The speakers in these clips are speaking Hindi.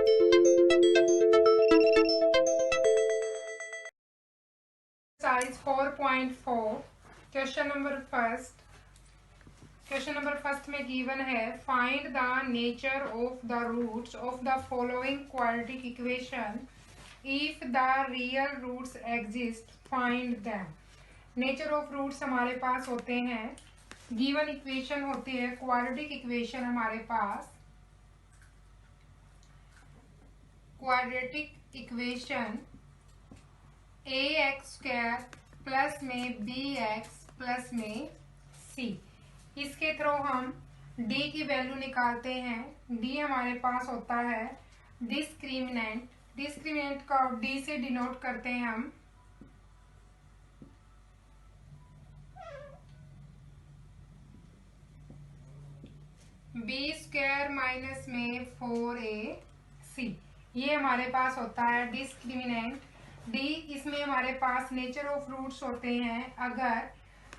Exercise 4.4 क्वेश्चन नंबर फर्स्ट में गिवन है find the nature of the roots of the following quadratic equation if the real roots exist find them. Nature of roots हमारे पास होते हैं, गिवन इक्वेशन होती है क्वाड्रेटिक इक्वेशन हमारे पास, क्वाड्रेटिक इक्वेशन ए एक्स स्क्वायर प्लस में बी एक्स प्लस में सी। इसके थ्रू हम डी की वैल्यू निकालते हैं। डी हमारे पास होता है डिस्क्रिमिनेंट, डिस्क्रिमिनेंट का डी से डिनोट करते हैं हम बी स्क्वायर माइनस में 4ac। ये हमारे पास होता है डिस्क्रिमिनेंट डी। इसमें हमारे पास नेचर ऑफ रूट्स होते हैं अगर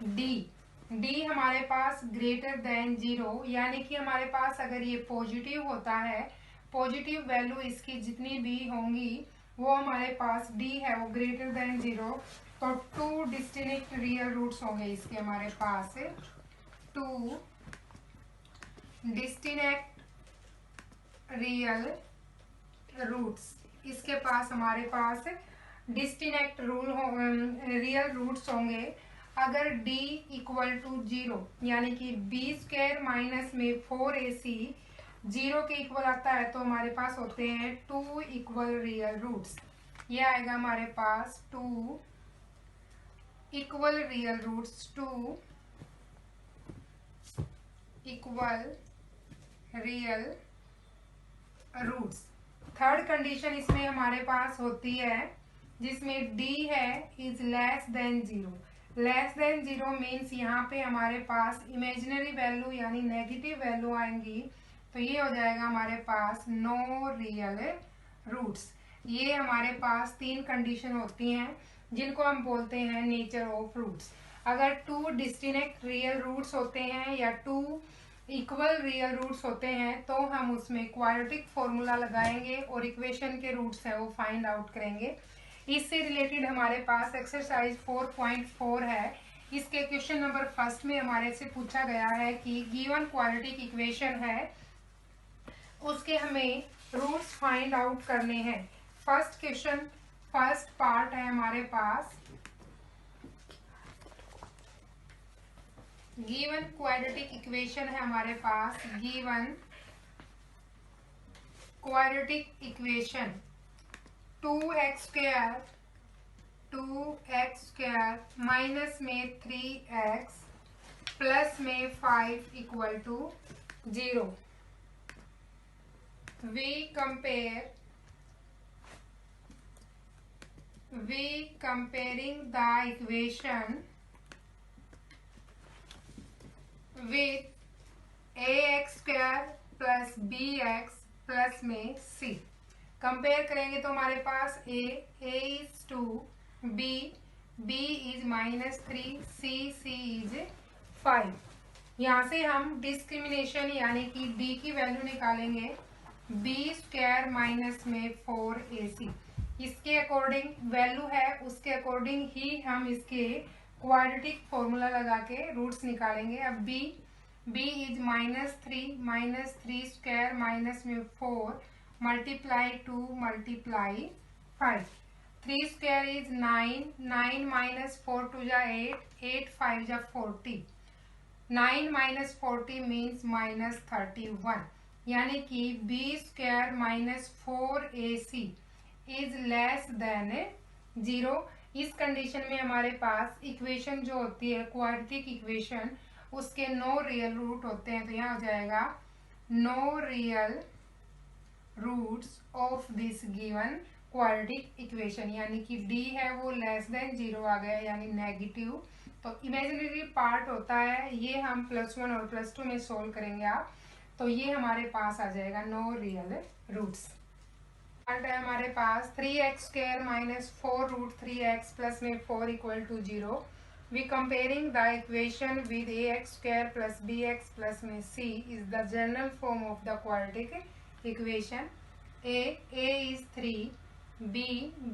डी हमारे पास ग्रेटर देन 0, यानी कि हमारे पास अगर ये पॉजिटिव होता है, पॉजिटिव वैल्यू इसकी जितनी भी होंगी वो हमारे पास डी है वो ग्रेटर देन 0, तो 2 डिस्टिंक्ट रियल रूट्स होंगे इसके हमारे पास 2 डिस्टिंक्ट रियल रूट्स। इसके पास हमारे पास डिस्टिंक्ट रियल रूट्स होंगे अगर d इक्वल टू 0, यानी कि बी स्क्वायर माइनस में 4ac 0 के इक्वल आता है, तो हमारे पास होते हैं 2 इक्वल रियल रूट्स। ये आएगा हमारे पास 2 equal real roots, 2 equal real roots. Third condition इसमें हमारे पास होती है जिसमें d है is less than 0। Less than 0 means यहाँ पे हमारे पास इमेजिनरी वैल्यू यानी नेगेटिव वैल्यू आएंगी, तो ये हो जाएगा हमारे पास नो रियल रूट्स। ये हमारे पास 3 कंडीशन होती हैं जिनको हम बोलते हैं नेचर ऑफ रूट्स। अगर 2 डिस्टिंक्ट रियल रूट्स होते हैं या 2 इक्वल रियल रूट्स होते हैं तो हम उसमें क्वाड्रेटिक फॉर्मूला लगाएंगे और इक्वेशन के रूट्स हैं वो फाइंड आउट करेंगे। इससे रिलेटेड हमारे पास एक्सरसाइज 4.4 है। इसके क्वेश्चन नंबर फर्स्ट में हमारे से पूछा गया है कि गिवन क्वाड्रेटिक इक्वेशन है उसके हमें रूट्स फाइंड आउट करने हैं। फर्स्ट क्वेश्चन, फर्स्ट पार्ट है हमारे पास गिवन क्वाड्रेटिक इक्वेशन है हमारे पास, given quadratic equation 2x square minus में 3x प्लस में 5 equal to 0। We comparing the equation with ax square plus bx plus में c। कंपेयर करेंगे तो हमारे पास a is 2, b is -3, c is 5। यहाँ से हम डिस्क्रिमिनेशन यानी कि d की वैल्यू निकालेंगे b स्क्वायर माइनस में 4ac। इसके अकॉर्डिंग वैल्यू है उसके अकॉर्डिंग ही हम इसके क्वाड्रेटिक फॉर्मूला लगा के रूट्स निकालेंगे। अब b इज -3 स्क्वायर माइनस में 4 multiply 2 multiply 5। 3 square is 9 minus 4 टू जा 8 5 जा 40। 9 माइनस 40 मीन्स -31, यानी कि b square minus 4ac is less than 0। इस कंडीशन में हमारे पास इक्वेशन जो होती है क्वाड्रेटिक इक्वेशन उसके नो रियल रूट होते हैं, तो यहाँ हो जाएगा no real roots of this given quadratic equation, यानी कि d है वो लेस देन 0 आ गया यानी नेगेटिव। तो इमेजिनरी पार्ट होता है ये हम +1 और +2 में सोल्व करेंगे आप, तो ये हमारे पास आ जाएगा नो रियल रूट्स। पार्ट है हमारे पास 3x square minus 4 root 3x plus में 4 equal to 0। We comparing the equation with ax square plus bx plus में c is the general form of the quadratic equation. a is 3, b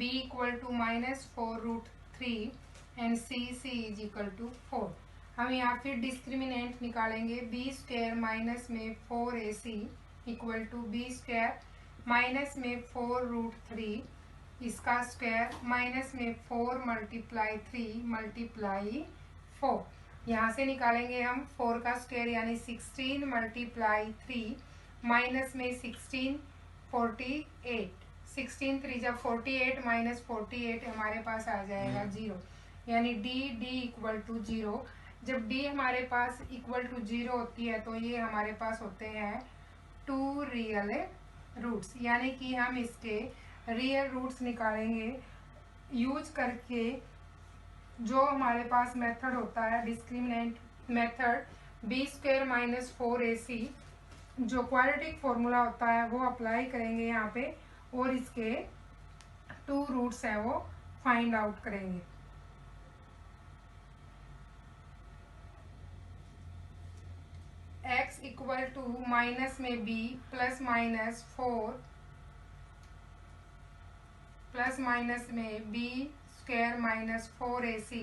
equal to -4√3 and c is equal to 4। हम यहाँ फिर डिस्क्रिमिनेंट निकालेंगे, बी स्क्वायर माइनस में 4ac equal to B square minus में 4√3 इसका स्क्वायर माइनस में 4 मल्टीप्लाई 3 मल्टीप्लाई 4। यहाँ से निकालेंगे हम 4 का स्क्वायर यानी 16 मल्टीप्लाई 3 माइनस में 16 48, 16 3 जब 48 माइनस 48 हमारे पास आ जाएगा 0, यानी d इक्वल टू 0। जब d हमारे पास इक्वल टू 0 होती है तो ये हमारे पास होते हैं 2 रियल रूट्स, यानी कि हम इसके रियल रूट्स निकालेंगे यूज करके जो हमारे पास मेथड होता है discriminant method, B square minus 4ac जो क्वाड्रेटिक फॉर्मूला होता है वो अप्लाई करेंगे यहाँ पे और इसके 2 रूट्स हैं वो फाइंड आउट करेंगे। x इक्वल टू माइनस में b plus minus 4 plus minus में b square minus 4ac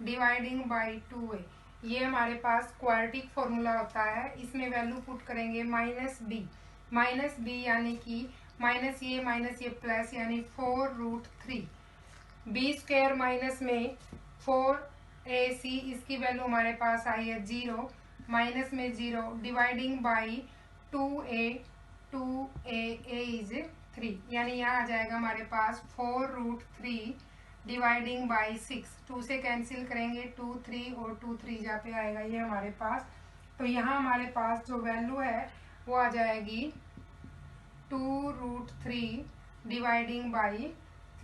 dividing by 2a, ये हमारे पास क्वाड्रेटिक फॉर्मूला होता है। इसमें वैल्यू पुट करेंगे माइनस बी यानी कि माइनस ये प्लस यानी 4√3, बी स्क्वायर माइनस में 4ac इसकी वैल्यू हमारे पास आई है 0 माइनस में 0 डिवाइडिंग बाई 2a इज 3, यानी यहाँ आ जाएगा हमारे पास 4√3 डिवाइडिंग बाई 6, 2 से कैंसिल करेंगे 2 3 और 2 3 जहाँ पे आएगा ये हमारे पास। तो यहाँ हमारे पास जो वैल्यू है वो आ जाएगी 2√3 डिवाइडिंग बाई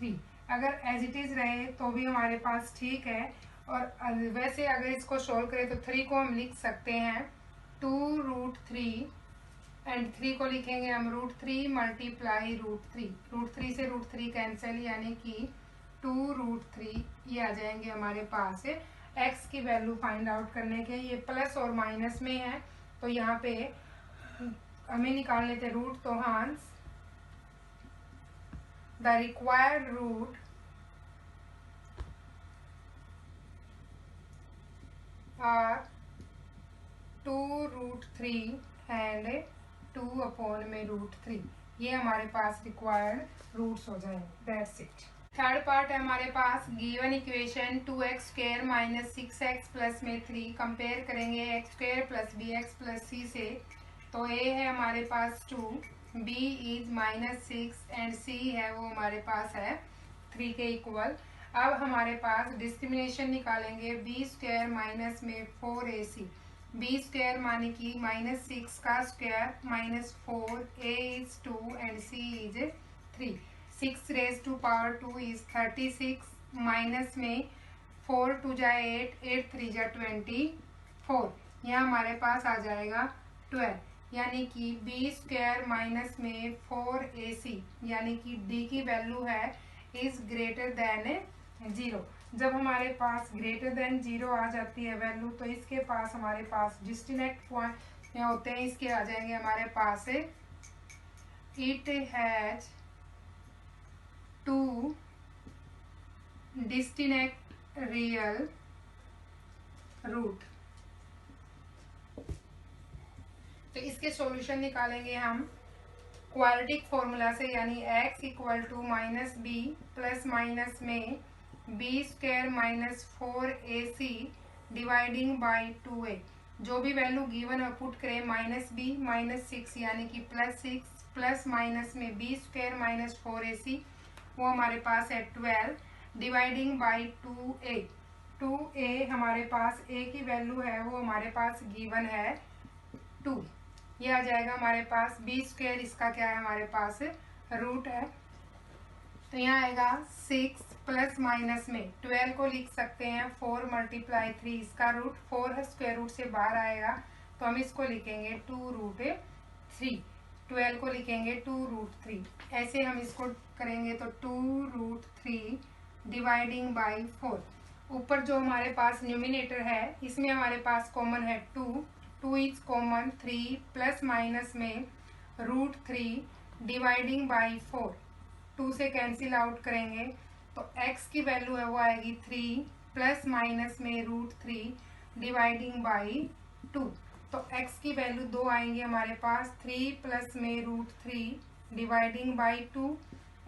3। अगर एज इट इज़ रहे तो भी हमारे पास ठीक है, और वैसे अगर इसको सोल्व करें तो 3 को हम लिख सकते हैं 2√3 एंड 3 को लिखेंगे हम √3 मल्टीप्लाई √3 से √3 कैंसिल यानी कि 2√3 ये आ जाएंगे हमारे पास x की वैल्यू फाइंड आउट करने के। ये प्लस और माइनस में है तो यहाँ पे हमें निकाल लेते रूट, तो hence the required root are 2√3 and 2/√3, ये हमारे पास रिक्वायर्ड रूट्स हो जाएंगे। That's it. थर्ड पार्ट है हमारे पास given equation 2x square minus 6x plus में 3 कंपेयर करेंगे x square plus bx plus c से। तो a है हमारे पास 2, b इज -6 एंड c है वो हमारे पास है 3 के इक्वल। अब हमारे पास डिस्क्रिमिनेशन निकालेंगे b स्क्वायर माइनस में 4ac, b स्क्वायर माने कि -6 का स्क्वायर minus 4, a is 2 and c is 3। 6 raise to power 2 is 36 minus में 4 2 जा 8, 8 3 जा 24, यहाँ हमारे पास आ जाएगा 12, यानी कि b स्क्वायर माइनस में 4ac यानी कि d की वैल्यू है इज ग्रेटर देन 0। जब हमारे पास ग्रेटर देन 0 आ जाती है वैल्यू तो इसके पास हमारे पास डिस्टिनेक्ट पॉइंट होते हैं, इसके आ जाएंगे हमारे पास it has 2 distinct real root. तो इसके सॉल्यूशन निकालेंगे हम क्वाड्रेटिक फॉर्मूला से, यानी x equal to minus B plus minus में B square minus 4ac dividing by 2a, जो भी वैल्यू गिवन है पुट करें -b -6 यानी कि +6 प्लस माइनस में बी स्क्वायर माइनस 4ac वो हमारे पास है 12 डिवाइडिंग बाई 2a हमारे पास a की वैल्यू है वो हमारे पास गिवन है 2, ये आ जाएगा हमारे पास बी स्क्वायर, इसका क्या है हमारे पास रूट है। तो यहाँ आएगा 6 प्लस माइनस में 12 को लिख सकते हैं 4 मल्टीप्लाई 3, इसका रूट 4 है, स्क्वायर रूट से बाहर आएगा तो हम इसको लिखेंगे 2√3, 12 को लिखेंगे 2√3, ऐसे हम इसको करेंगे तो 2√3 डिवाइडिंग बाई 4। ऊपर जो हमारे पास न्यूमिनेटर है इसमें हमारे पास कॉमन है 2 इज कॉमन, 3 प्लस माइनस में √3 डिवाइडिंग बाई 4, 2 से कैंसिल आउट करेंगे तो x की वैल्यू है वो आएगी 3 प्लस माइनस में √3 डिवाइडिंग बाई 2। तो x की वैल्यू 2 आएंगे हमारे पास, 3 प्लस में √3 डिवाइडिंग बाई 2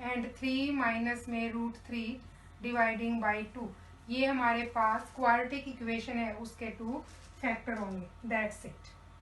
एंड 3 माइनस में √3 डिवाइडिंग बाई 2। ये हमारे पास क्वाड्रेटिक इक्वेशन है, उसके 2 फैक्टर होंगे। That's it.